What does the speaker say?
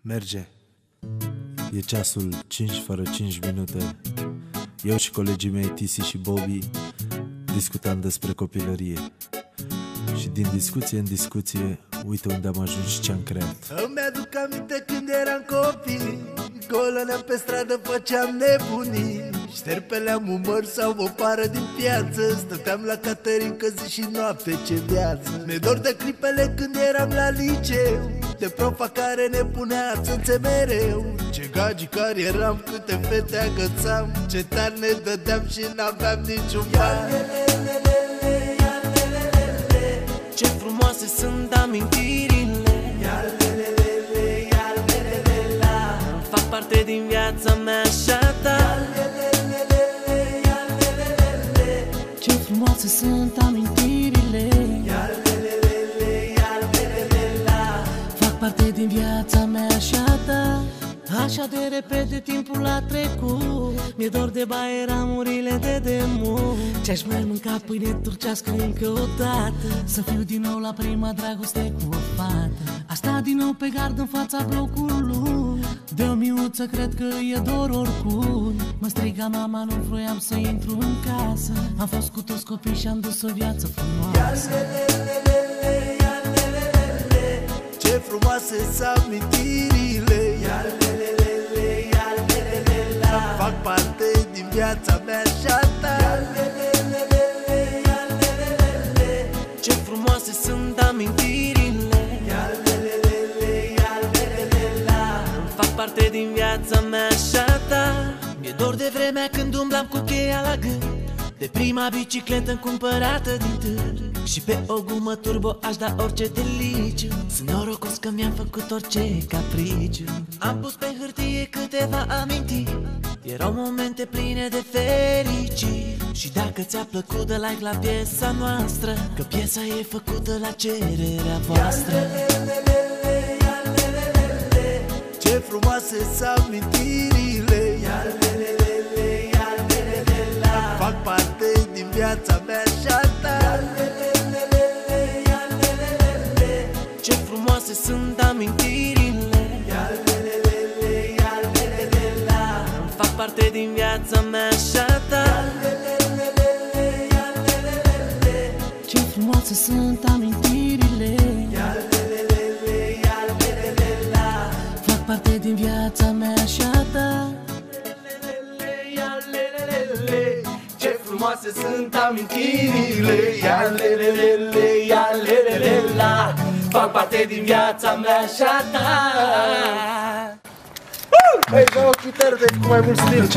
Merge. E ceasul 5 fără 5 minute. Eu și colegii mei Tisi și Bobby discutam despre copilărie. Și din discuție în discuție, uite unde am ajuns și ce-am creat. Îmi aduc aminte când eram copii, golăneam pe stradă, făceam nebunii. Șterpeleam un măr sau o pară din piață, stăteam la Caterinca zi și noapte, ce viață. Mi-e dor de clipele când eram la liceu, de profa care ne punea țânțe mereu. Ce gagicari eram, câte fete agățam, ce tari ne dădeam și n-aveam niciun ban. Ce frumoase sunt amintirile, fac parte din viața mea și a ta. Ce frumoase sunt amintirile, fac parte din viața mea și a ta. Așa de repede timpul a trecut, mi-e dor de bairamurile de demult. Ce-aș mai mânca pâine turcească încă o dată, să fiu din nou la prima dragoste cu o fată. A sta din nou pe gard în fața blocului, de o miuță cred că e dor oricum. Mă striga mama, nu vroiam să intru în casă. Am fost cu toți copii și am dus o viață frumoasă. Ce frumoase sunt amintirile, fac parte din viața mea și a ta. Ce frumoase sunt amintirile, fac parte din viața mea și a ta. Mi-e dor de vremea când umblam cu cheia la gând, de prima bicicletă cumpărată din târg, și pe o gumă turbo aș da orice deliciu. Sunt norocos că mi-am făcut orice capriciu. Am pus pe hârtie câteva amintiri, erau momente pline de fericiri. Și dacă ți-a plăcut, dă like la piesa noastră, că piesa e făcută la cererea voastră. Ce frumoase sunt amintirile, fac parte din viața mea și a ta. Ce frumoase sunt amintirile, fac parte din viața mea și a ta. Ce frumoase sunt amintirile, fac parte din viața mea și a ta. Ce frumoase sunt amintirile, fac parte din viața mea și a ta. Băi, dă o chitară de cu mai mult stil.